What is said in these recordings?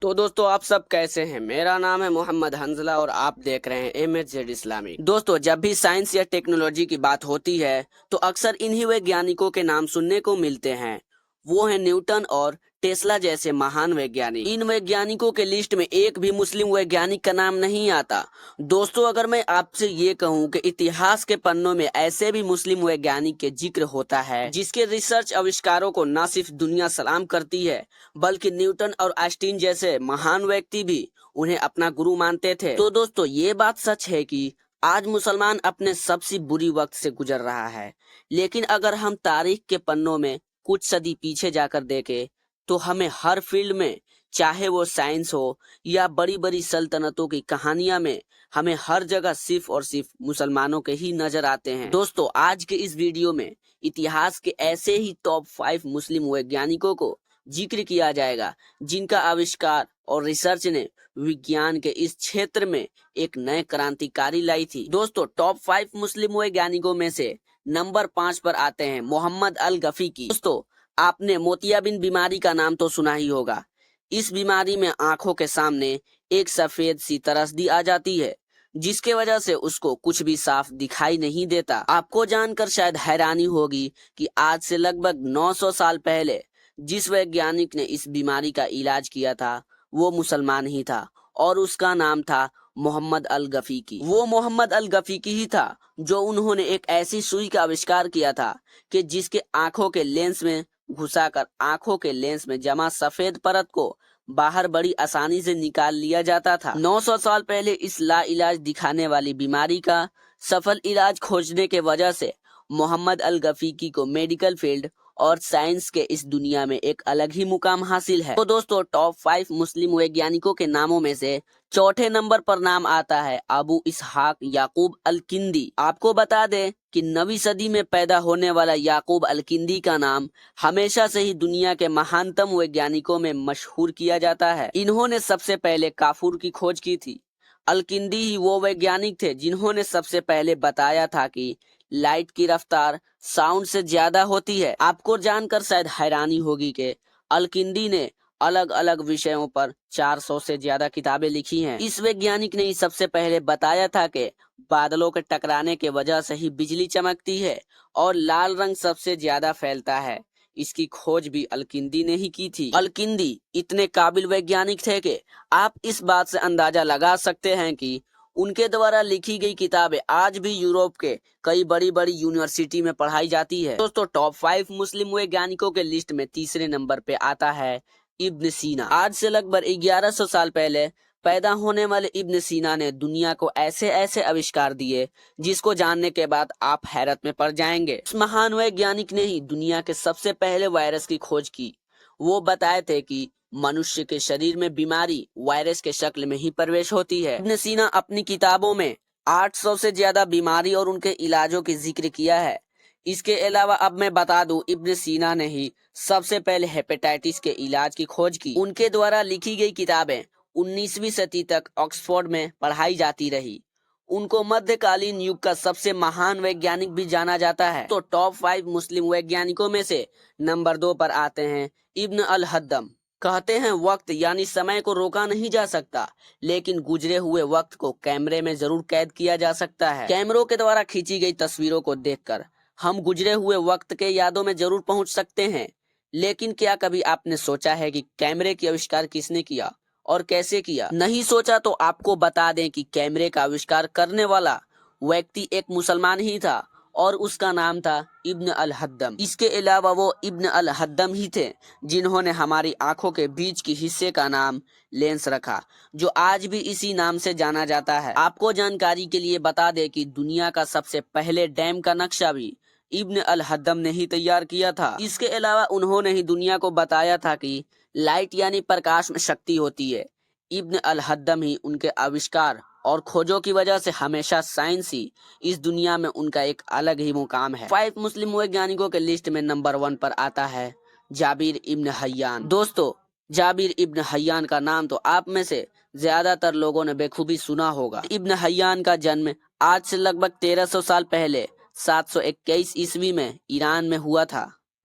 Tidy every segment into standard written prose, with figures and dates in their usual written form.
तो दोस्तों आप सब कैसे हैं। मेरा नाम है मोहम्मद हंजला और आप देख रहे हैं MHZ इस्लामिक। दोस्तों जब भी साइंस या टेक्नोलॉजी की बात होती है तो अक्सर इन्हीं वैज्ञानिकों के नाम सुनने को मिलते हैं। वो हैं न्यूटन और टेस्ला जैसे महान वैज्ञानिक। इन वैज्ञानिकों के लिस्ट में एक भी मुस्लिम वैज्ञानिक का नाम नहीं आता। दोस्तों अगर मैं आपसे ये कहूँ कि इतिहास के पन्नों में ऐसे भी मुस्लिम वैज्ञानिक के जिक्र होता है जिसके रिसर्च आविष्कारों को न सिर्फ दुनिया सलाम करती है बल्कि न्यूटन और आइंस्टीन जैसे महान व्यक्ति भी उन्हें अपना गुरु मानते थे। तो दोस्तों ये बात सच है कि आज मुसलमान अपने सबसे बुरी वक्त से गुजर रहा है, लेकिन अगर हम तारीख के पन्नों में कुछ सदी पीछे जाकर देखें तो हमें हर फील्ड में, चाहे वो साइंस हो या बड़ी बड़ी सल्तनतों की कहानियां में, हमें हर जगह सिर्फ और सिर्फ मुसलमानों के ही नजर आते हैं। दोस्तों आज के इस वीडियो में इतिहास के ऐसे ही टॉप 5 मुस्लिम वैज्ञानिकों को जिक्र किया जाएगा जिनका आविष्कार और रिसर्च ने विज्ञान के इस क्षेत्र में एक नए क्रांतिकारी लाई थी। दोस्तों टॉप 5 मुस्लिम वैज्ञानिकों में से नंबर 5 पर आते हैं मोहम्मद अल गफीकी। दोस्तों आपने मोतियाबिंद बीमारी का नाम तो सुना ही होगा। इस बीमारी में आंखों के सामने एक सफेद सी तरसदी आ जाती है जिसके वजह से उसको कुछ भी साफ दिखाई नहीं देता। आपको जानकर शायद हैरानी होगी कि आज से लगभग 900 साल पहले जिस वैज्ञानिक ने इस बीमारी का इलाज किया था वो मुसलमान ही था और उसका नाम था मोहम्मद अल गफीकी। वो मोहम्मद अल गफीकी ही था जो उन्होंने एक ऐसी सुई का आविष्कार किया था कि जिसके आंखों के लेंस में घुसाकर आंखों के लेंस में जमा सफेद परत को बाहर बड़ी आसानी से निकाल लिया जाता था। 900 साल पहले इस लाइलाज दिखाने वाली बीमारी का सफल इलाज खोजने के वजह से मोहम्मद अल गफीकी को मेडिकल फील्ड और साइंस के इस दुनिया में एक अलग ही मुकाम हासिल है। तो दोस्तों टॉप 5 मुस्लिम वैज्ञानिकों के नामों में से चौथे नंबर पर नाम आता है अबू इसहाक याकूब अल किंदी। आपको बता दें कि 9वीं सदी में पैदा होने वाला याकूब अल किंदी का नाम हमेशा से ही दुनिया के महानतम वैज्ञानिकों में मशहूर किया जाता है। इन्होंने सबसे पहले काफूर की खोज की थी। अल किंदी ही वो वैज्ञानिक थे जिन्होंने सबसे पहले बताया था कि लाइट की रफ्तार साउंड से ज्यादा होती है। आपको जानकर शायद हैरानी होगी कि अल किंदी ने अलग अलग विषयों पर 400 से ज्यादा किताबें लिखी हैं। इस वैज्ञानिक ने ही सबसे पहले बताया था कि बादलों के टकराने के वजह से ही बिजली चमकती है और लाल रंग सबसे ज्यादा फैलता है। इसकी खोज भी अलकिंदी ने ही की थी। अलकिंदी इतने काबिल वैज्ञानिक थे कि आप इस बात से अंदाजा लगा सकते हैं कि उनके द्वारा लिखी गई किताबें आज भी यूरोप के कई बड़ी बड़ी यूनिवर्सिटी में पढ़ाई जाती है। दोस्तों टॉप 5 मुस्लिम वैज्ञानिकों के लिस्ट में तीसरे नंबर पे आता है इब्न सीना। आज से लगभग 1100 साल पहले पैदा होने वाले इब्न सीना ने दुनिया को ऐसे ऐसे आविष्कार दिए जिसको जानने के बाद आप हैरत में पड़ जाएंगे। इस महान वैज्ञानिक ने ही दुनिया के सबसे पहले वायरस की खोज की। वो बताए थे कि मनुष्य के शरीर में बीमारी वायरस के शक्ल में ही प्रवेश होती है। इब्न सीना अपनी किताबों में 800 से ज्यादा बीमारी और उनके इलाजों की जिक्र किया है। इसके अलावा अब मैं बता दूं इब्न सीना ने ही सबसे पहले हेपेटाइटिस के इलाज की खोज की। उनके द्वारा लिखी गई किताबें 19वीं सदी तक ऑक्सफोर्ड में पढ़ाई जाती रही। उनको मध्यकालीन युग का सबसे महान वैज्ञानिक भी जाना जाता है। तो टॉप 5 मुस्लिम वैज्ञानिकों में से नंबर 2 पर आते हैं इब्न अल हद्दम। कहते हैं वक्त यानी समय को रोका नहीं जा सकता, लेकिन गुजरे हुए वक्त को कैमरे में जरूर कैद किया जा सकता है। कैमरों के द्वारा खींची गई तस्वीरों को देखकर हम गुजरे हुए वक्त के यादों में जरूर पहुंच सकते हैं, लेकिन क्या कभी आपने सोचा है कि कैमरे की आविष्कार किसने किया और कैसे किया? नहीं सोचा तो आपको बता दें कि कैमरे का आविष्कार करने वाला व्यक्ति एक मुसलमान ही था और उसका नाम था इब्न अल हद्दम। इसके अलावा वो इब्न अल हद्दम ही थे जिन्होंने हमारी आंखों के बीच के हिस्से का नाम लेंस रखा, जो आज भी इसी नाम से जाना जाता है। आपको जानकारी के लिए बता दें कि दुनिया का सबसे पहले डैम का नक्शा भी इब्न अल हद्दम ने ही तैयार किया था। इसके अलावा उन्होंने ही दुनिया को बताया था कि लाइट यानी प्रकाश में शक्ति होती है। इब्न अल हद्दम ही उनके आविष्कार और खोजों की वजह से हमेशा साइंस ही इस दुनिया में उनका एक अलग ही मुकाम है। 5 मुस्लिम वैज्ञानिकों के लिस्ट में नंबर 1 पर आता है जाबिर इब्न हय्यान। दोस्तों जाबिर इब्न हय्यान का नाम तो आप में से ज्यादातर लोगों ने बेखूबी सुना होगा। इब्न हय्यान का जन्म आज से लगभग 1300 साल पहले 721 ईस्वी में ईरान में हुआ था।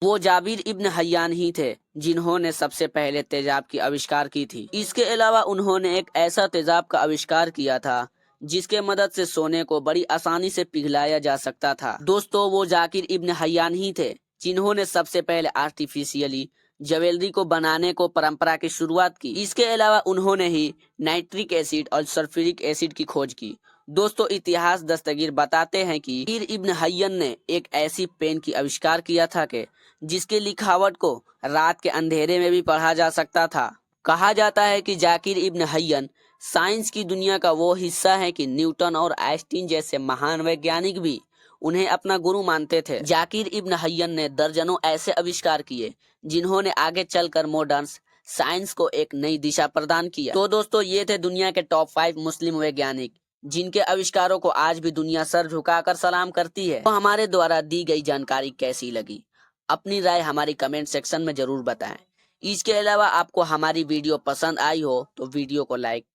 वो जाबिर इब्न हय्यान ही थे जिन्होंने सबसे पहले तेजाब की आविष्कार की थी। इसके अलावा उन्होंने एक ऐसा तेजाब का आविष्कार किया था जिसके मदद से सोने को बड़ी आसानी से पिघलाया जा सकता था। दोस्तों, वो जाकिर इब्न हय्यान ही थे जिन्होंने सबसे पहले आर्टिफिशियली ज्वेलरी को बनाने को परंपरा की शुरुआत की। इसके अलावा उन्होंने ही नाइट्रिक एसिड और सल्फ्यूरिक एसिड की खोज की। दोस्तों, इतिहास दस्तगीर बताते हैं कि जाकिर इब्न हय्यन ने एक ऐसी पेन की आविष्कार किया था कि जिसके लिखावट को रात के अंधेरे में भी पढ़ा जा सकता था। कहा जाता है कि जाकिर इब्न हय्यन साइंस की दुनिया का वो हिस्सा है कि न्यूटन और आइंस्टीन जैसे महान वैज्ञानिक भी उन्हें अपना गुरु मानते थे। जाकिर इब्न हय्यन ने दर्जनों ऐसे आविष्कार किए जिन्होंने आगे चलकर मॉडर्न साइंस को एक नई दिशा प्रदान किया। तो दोस्तों, ये थे दुनिया के टॉप 5 मुस्लिम वैज्ञानिक जिनके आविष्कारों को आज भी दुनिया सर झुकाकर सलाम करती है। तो हमारे द्वारा दी गई जानकारी कैसी लगी, अपनी राय हमारी कमेंट सेक्शन में जरूर बताएं। इसके अलावा आपको हमारी वीडियो पसंद आई हो तो वीडियो को लाइक,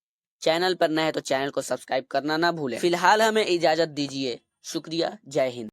चैनल पर नए हैं तो चैनल को सब्सक्राइब करना ना भूलें। फिलहाल हमें इजाजत दीजिए। शुक्रिया। जय हिंद।